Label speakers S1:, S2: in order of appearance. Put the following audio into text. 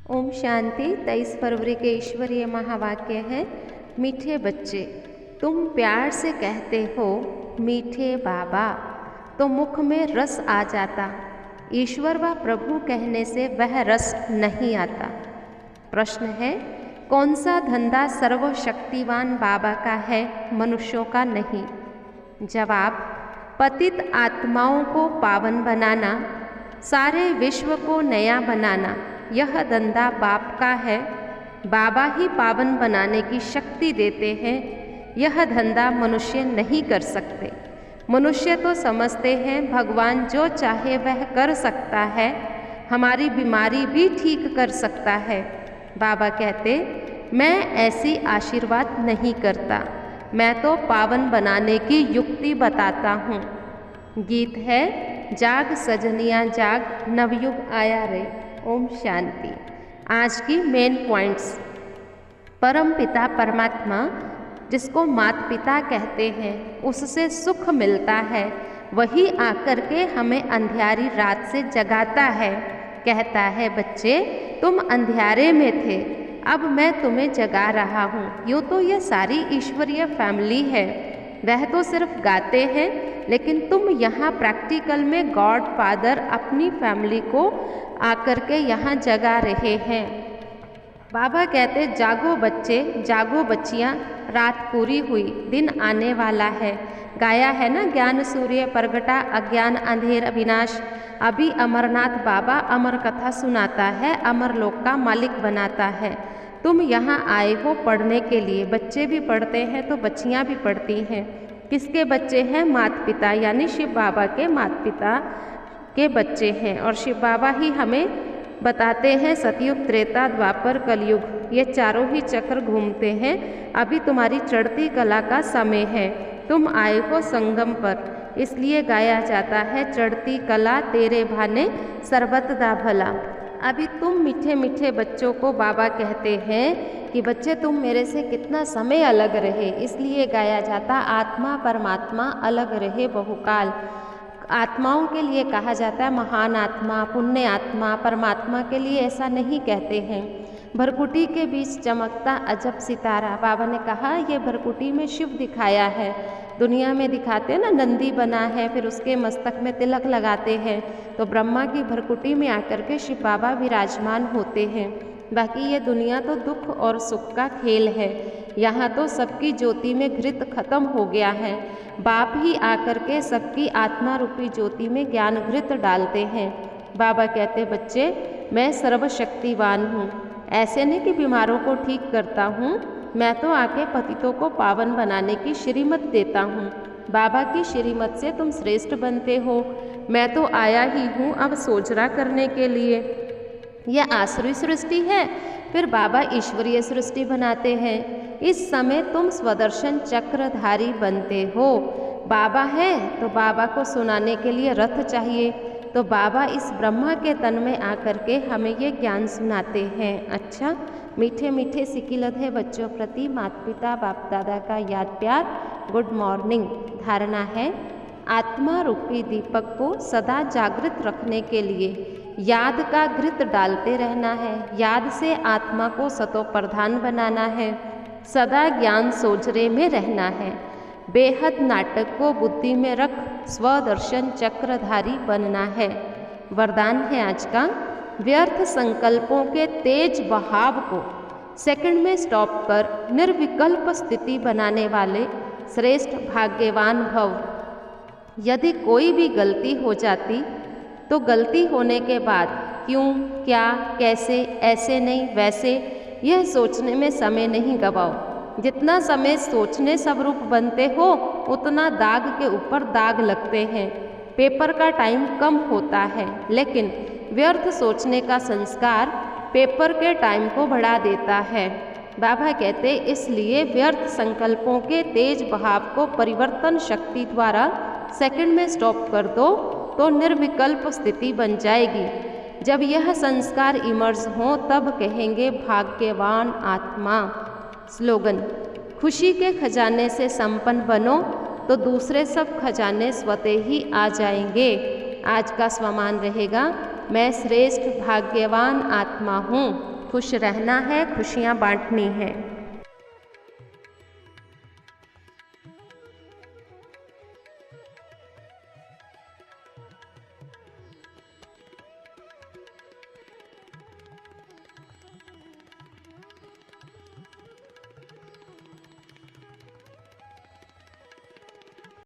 S1: ओम शांति। 23 फरवरी के ईश्वरीय महावाक्य है, मीठे बच्चे, तुम प्यार से कहते हो मीठे बाबा तो मुख में रस आ जाता। ईश्वर व प्रभु कहने से वह रस नहीं आता। प्रश्न है, कौन सा धंधा सर्वशक्तिवान बाबा का है, मनुष्यों का नहीं? जवाब, पतित आत्माओं को पावन बनाना, सारे विश्व को नया बनाना, यह धंधा बाप का है। बाबा ही पावन बनाने की शक्ति देते हैं। यह धंधा मनुष्य नहीं कर सकते। मनुष्य तो समझते हैं भगवान जो चाहे वह कर सकता है, हमारी बीमारी भी ठीक कर सकता है। बाबा कहते, मैं ऐसी आशीर्वाद नहीं करता, मैं तो पावन बनाने की युक्ति बताता हूँ। गीत है, जाग सजनिया जाग, नवयुग आया रे। ओम शांति। आज की मेन पॉइंट्स। परम पिता परमात्मा, जिसको माता पिता कहते हैं, उससे सुख मिलता है। वही आकर के हमें अंधियारी रात से जगाता है। कहता है, बच्चे तुम अंधियारे में थे, अब मैं तुम्हें जगा रहा हूँ। यूँ तो ये सारी ईश्वरीय फैमिली है, वह तो सिर्फ गाते हैं, लेकिन तुम यहाँ प्रैक्टिकल में गॉड फादर अपनी फैमिली को आकर के यहाँ जगा रहे हैं। बाबा कहते, जागो बच्चे, जागो बच्चियाँ, रात पूरी हुई, दिन आने वाला है। गाया है ना, ज्ञान सूर्य प्रगटा, अज्ञान अंधेर अविनाश। अभी अमरनाथ बाबा अमर कथा सुनाता है, अमर लोक का मालिक बनाता है। तुम यहाँ आए हो पढ़ने के लिए। बच्चे भी पढ़ते हैं तो बच्चियाँ भी पढ़ती हैं। किसके बच्चे हैं? माता पिता, यानी शिव बाबा के माता पिता के बच्चे हैं। और शिव बाबा ही हमें बताते हैं सतयुग, त्रेता, द्वापर, कलयुग, ये चारों ही चक्र घूमते हैं। अभी तुम्हारी चढ़ती कला का समय है, तुम आए हो संगम पर, इसलिए गाया जाता है, चढ़ती कला तेरे भाने सर्वतदा भला। अभी तुम मीठे मीठे बच्चों को बाबा कहते हैं कि बच्चे तुम मेरे से कितना समय अलग रहे, इसलिए गाया जाता, आत्मा परमात्मा अलग रहे बहुकाल। आत्माओं के लिए कहा जाता है महान आत्मा, पुण्य आत्मा। परमात्मा के लिए ऐसा नहीं कहते हैं। भरकुटी के बीच चमकता अजब सितारा, बाबा ने कहा ये भरकुटी में शिव दिखाया है। दुनिया में दिखाते हैं ना, नंदी बना है, फिर उसके मस्तक में तिलक लगाते हैं, तो ब्रह्मा की भरकुटी में आकर के शिव बाबा विराजमान होते हैं। बाकी ये दुनिया तो दुख और सुख का खेल है। यहाँ तो सबकी ज्योति में घृत खत्म हो गया है। बाप ही आकर के सबकी आत्मा रूपी ज्योति में ज्ञान घृत डालते हैं। बाबा कहते, बच्चे मैं सर्वशक्तिवान हूँ। ऐसे नहीं कि बीमारों को ठीक करता हूँ, मैं तो आके पतितों को पावन बनाने की श्रीमत देता हूँ। बाबा की श्रीमत से तुम श्रेष्ठ बनते हो। मैं तो आया ही हूँ अब सोजरा करने के लिए। यह आसुरी सृष्टि है, फिर बाबा ईश्वरीय सृष्टि बनाते हैं। इस समय तुम स्वदर्शन चक्रधारी बनते हो। बाबा है तो बाबा को सुनाने के लिए रथ चाहिए, तो बाबा इस ब्रह्मा के तन में आकर के हमें ये ज्ञान सुनाते हैं। अच्छा, मीठे मीठे सिकिलत है बच्चों प्रति माता पिता बाप दादा का याद प्यार। Good morning. धारणा है, आत्मा रूपी दीपक को सदा जागृत रखने के लिए याद का घृत डालते रहना है। याद से आत्मा को सतो प्रधान बनाना है। सदा ज्ञान सोचरे में रहना है। बेहद नाटक को बुद्धि में रख स्वदर्शन चक्रधारी बनना है। वरदान है आज का, व्यर्थ संकल्पों के तेज बहाव को सेकंड में स्टॉप कर निर्विकल्प स्थिति बनाने वाले श्रेष्ठ भाग्यवान भव। यदि कोई भी गलती हो जाती तो गलती होने के बाद क्यों, क्या, कैसे, ऐसे नहीं वैसे, यह सोचने में समय नहीं गवाओ। जितना समय सोचने स्वरूप बनते हो, उतना दाग के ऊपर दाग लगते हैं। पेपर का टाइम कम होता है, लेकिन व्यर्थ सोचने का संस्कार पेपर के टाइम को बढ़ा देता है। बाबा कहते, इसलिए व्यर्थ संकल्पों के तेज बहाव को परिवर्तन शक्ति द्वारा सेकंड में स्टॉप कर दो तो निर्विकल्प स्थिति बन जाएगी। जब यह संस्कार इमर्ज हो तब कहेंगे भाग्यवान आत्मा। स्लोगन, खुशी के खजाने से संपन्न बनो तो दूसरे सब खजाने स्वतः ही आ जाएंगे। आज का स्वमान रहेगा, मैं श्रेष्ठ भाग्यवान आत्मा हूँ। खुश रहना है, खुशियाँ बांटनी है।